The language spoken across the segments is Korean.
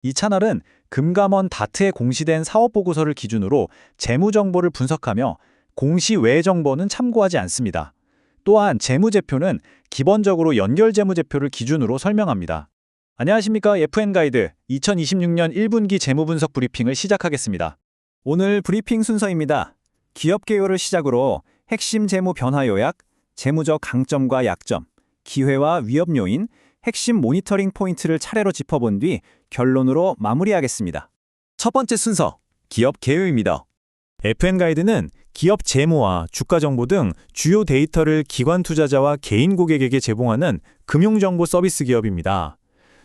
이 채널은 금감원 다트에 공시된 사업보고서를 기준으로 재무 정보를 분석하며 공시 외 정보는 참고하지 않습니다. 또한 재무제표는 기본적으로 연결재무제표를 기준으로 설명합니다. 안녕하십니까. FN가이드 2026년 1분기 재무분석 브리핑을 시작하겠습니다. 오늘 브리핑 순서입니다. 기업 개요를 시작으로 핵심 재무 변화 요약, 재무적 강점과 약점, 기회와 위협 요인, 핵심 모니터링 포인트를 차례로 짚어본 뒤 결론으로 마무리하겠습니다. 첫 번째 순서, 기업 개요입니다. FN가이드는 기업 재무와 주가 정보 등 주요 데이터를 기관 투자자와 개인 고객에게 제공하는 금융정보 서비스 기업입니다.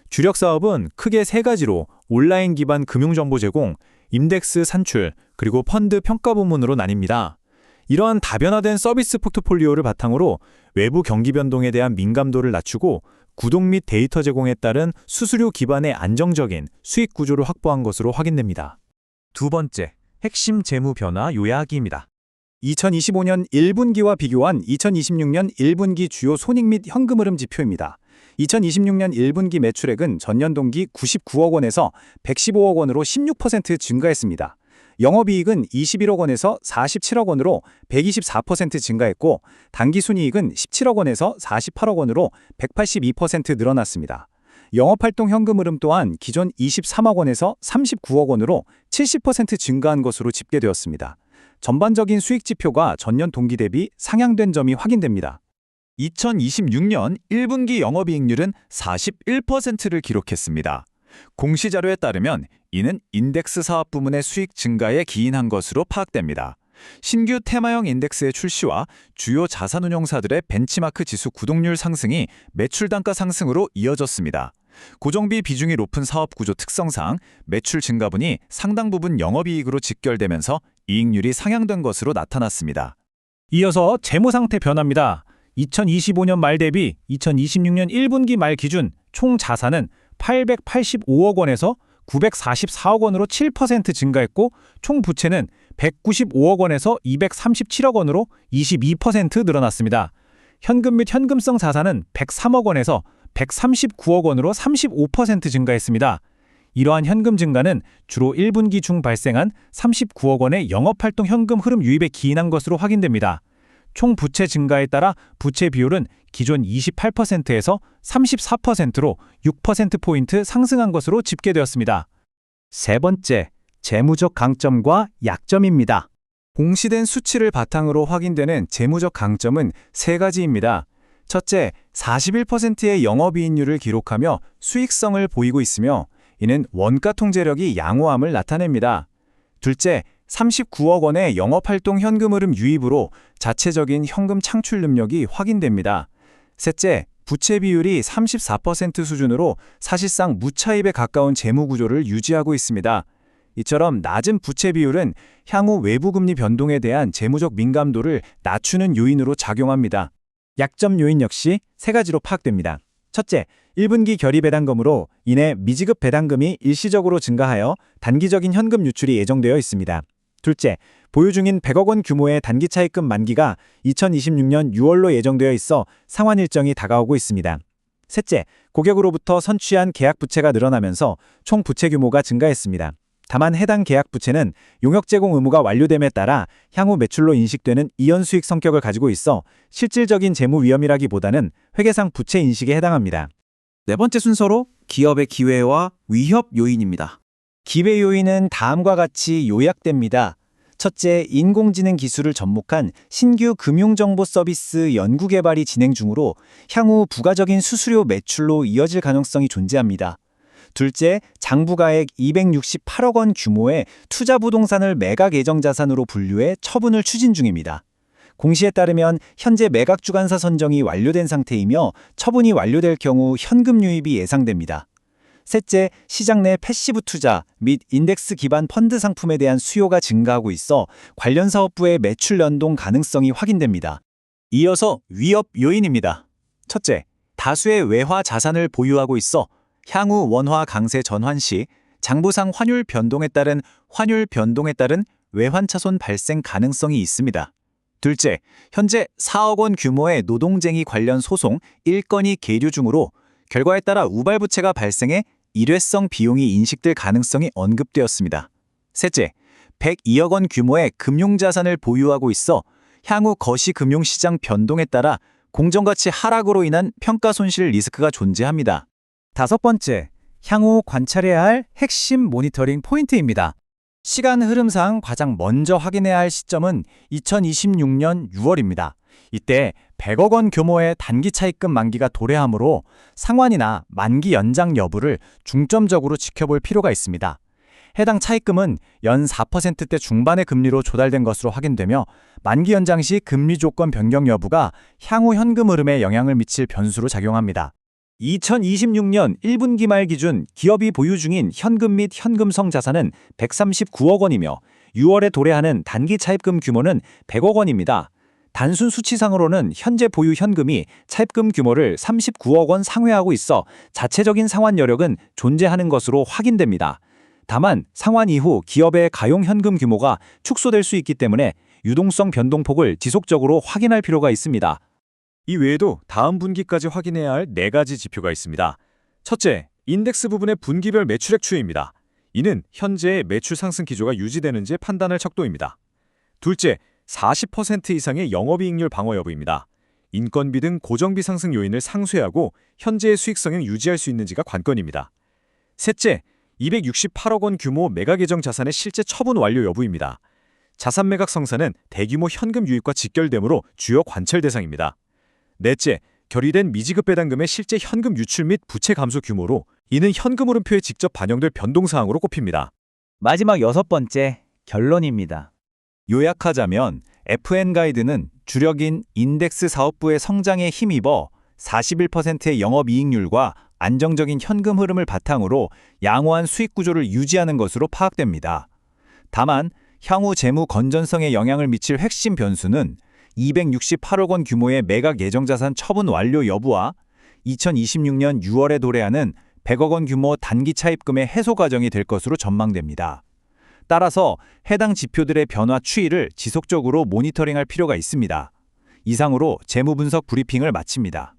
주력 사업은 크게 세 가지로 온라인 기반 금융정보 제공, 인덱스 산출, 그리고 펀드 평가 부문으로 나뉩니다. 이러한 다변화된 서비스 포트폴리오를 바탕으로 외부 경기 변동에 대한 민감도를 낮추고 구독 및 데이터 제공에 따른 수수료 기반의 안정적인 수익 구조를 확보한 것으로 확인됩니다. 두 번째, 핵심 재무 변화 요약입니다. 2025년 1분기와 비교한 2026년 1분기 주요 손익 및 현금 흐름 지표입니다. 2026년 1분기 매출액은 전년 동기 99억 원에서 115억 원으로 16% 증가했습니다. 영업이익은 21억 원에서 47억 원으로 124% 증가했고 당기순이익은 17억 원에서 48억 원으로 182% 늘어났습니다. 영업활동 현금 흐름 또한 기존 23억 원에서 39억 원으로 70% 증가한 것으로 집계되었습니다. 전반적인 수익 지표가 전년 동기 대비 상향된 점이 확인됩니다. 2026년 1분기 영업이익률은 41%를 기록했습니다. 공시자료에 따르면 이는 인덱스 사업 부문의 수익 증가에 기인한 것으로 파악됩니다. 신규 테마형 인덱스의 출시와 주요 자산운용사들의 벤치마크 지수 구독률 상승이 매출 단가 상승으로 이어졌습니다. 고정비 비중이 높은 사업 구조 특성상 매출 증가분이 상당 부분 영업이익으로 직결되면서 이익률이 상향된 것으로 나타났습니다. 이어서 재무상태 변화입니다. 2025년 말 대비 2026년 1분기 말 기준 총 자산은 885억 원에서 944억 원으로 7% 증가했고 총 부채는 195억 원에서 237억 원으로 22% 늘어났습니다. 현금 및 현금성 자산은 103억 원에서 139억 원으로 35% 증가했습니다. 이러한 현금 증가는 주로 1분기 중 발생한 39억 원의 영업활동 현금 흐름 유입에 기인한 것으로 확인됩니다. 총 부채 증가에 따라 부채 비율은 기존 28%에서 34%로 6%포인트 상승한 것으로 집계되었습니다. 세 번째, 재무적 강점과 약점입니다. 공시된 수치를 바탕으로 확인되는 재무적 강점은 세 가지입니다. 첫째, 41%의 영업이익률을 기록하며 수익성을 보이고 있으며 이는 원가 통제력이 양호함을 나타냅니다. 둘째, 39억 원의 영업활동 현금 흐름 유입으로 자체적인 현금 창출 능력이 확인됩니다. 셋째, 부채 비율이 34% 수준으로 사실상 무차입에 가까운 재무 구조를 유지하고 있습니다. 이처럼 낮은 부채 비율은 향후 외부 금리 변동에 대한 재무적 민감도를 낮추는 요인으로 작용합니다. 약점 요인 역시 세 가지로 파악됩니다. 첫째, 1분기 결의 배당금으로 인해 미지급 배당금이 일시적으로 증가하여 단기적인 현금 유출이 예정되어 있습니다. 둘째, 보유 중인 100억 원 규모의 단기 차입금 만기가 2026년 6월로 예정되어 있어 상환 일정이 다가오고 있습니다. 셋째, 고객으로부터 선취한 계약 부채가 늘어나면서 총 부채 규모가 증가했습니다. 다만 해당 계약 부채는 용역 제공 의무가 완료됨에 따라 향후 매출로 인식되는 이연수익 성격을 가지고 있어 실질적인 재무 위험이라기보다는 회계상 부채 인식에 해당합니다. 네 번째 순서로 기업의 기회와 위협 요인입니다. 기회 요인은 다음과 같이 요약됩니다. 첫째, 인공지능 기술을 접목한 신규 금융정보 서비스 연구개발이 진행 중으로 향후 부가적인 수수료 매출로 이어질 가능성이 존재합니다. 둘째, 장부가액 268억 원 규모의 투자 부동산을 매각 예정 자산으로 분류해 처분을 추진 중입니다. 공시에 따르면 현재 매각 주관사 선정이 완료된 상태이며 처분이 완료될 경우 현금 유입이 예상됩니다. 셋째, 시장 내 패시브 투자 및 인덱스 기반 펀드 상품에 대한 수요가 증가하고 있어 관련 사업부의 매출 연동 가능성이 확인됩니다. 이어서 위협 요인입니다. 첫째, 다수의 외화 자산을 보유하고 있어 향후 원화 강세 전환 시 장부상 환율 변동에 따른 외환차손 발생 가능성이 있습니다. 둘째, 현재 4억 원 규모의 노동쟁의 관련 소송 1건이 계류 중으로 결과에 따라 우발부채가 발생해 일회성 비용이 인식될 가능성이 언급되었습니다. 셋째, 102억 원 규모의 금융자산을 보유하고 있어 향후 거시금융시장 변동에 따라 공정가치 하락으로 인한 평가 손실 리스크가 존재합니다. 다섯 번째, 향후 관찰해야 할 핵심 모니터링 포인트입니다. 시간 흐름상 가장 먼저 확인해야 할 시점은 2026년 6월입니다. 이때 100억 원 규모의 단기 차입금 만기가 도래하므로 상환이나 만기 연장 여부를 중점적으로 지켜볼 필요가 있습니다. 해당 차입금은 연 4%대 중반의 금리로 조달된 것으로 확인되며 만기 연장 시 금리 조건 변경 여부가 향후 현금 흐름에 영향을 미칠 변수로 작용합니다. 2026년 1분기 말 기준 기업이 보유 중인 현금 및 현금성 자산은 139억 원이며 6월에 도래하는 단기 차입금 규모는 100억 원입니다. 단순 수치상으로는 현재 보유 현금이 차입금 규모를 39억 원 상회하고 있어 자체적인 상환 여력은 존재하는 것으로 확인됩니다. 다만 상환 이후 기업의 가용 현금 규모가 축소될 수 있기 때문에 유동성 변동폭을 지속적으로 확인할 필요가 있습니다. 이 외에도 다음 분기까지 확인해야 할 4가지 지표가 있습니다. 첫째, 인덱스 부분의 분기별 매출액 추이입니다. 이는 현재의 매출 상승 기조가 유지되는지 판단할 척도입니다. 둘째, 40% 이상의 영업이익률 방어 여부입니다. 인건비 등 고정비 상승 요인을 상쇄하고 현재의 수익 성향 유지할 수 있는지가 관건입니다. 셋째, 268억 원 규모 매각 예정 자산의 실제 처분 완료 여부입니다. 자산 매각 성사는 대규모 현금 유입과 직결되므로 주요 관찰 대상입니다. 넷째, 결의된 미지급 배당금의 실제 현금 유출 및 부채 감소 규모로 이는 현금 흐름표에 직접 반영될 변동사항으로 꼽힙니다. 마지막 6번째, 결론입니다. 요약하자면 FN 가이드는 주력인 인덱스 사업부의 성장에 힘입어 41%의 영업이익률과 안정적인 현금 흐름을 바탕으로 양호한 수익 구조를 유지하는 것으로 파악됩니다. 다만 향후 재무 건전성에 영향을 미칠 핵심 변수는 268억 원 규모의 매각 예정자산 처분 완료 여부와 2026년 6월에 도래하는 100억 원 규모 단기 차입금의 해소 과정이 될 것으로 전망됩니다. 따라서 해당 지표들의 변화 추이를 지속적으로 모니터링할 필요가 있습니다. 이상으로 재무 분석 브리핑을 마칩니다.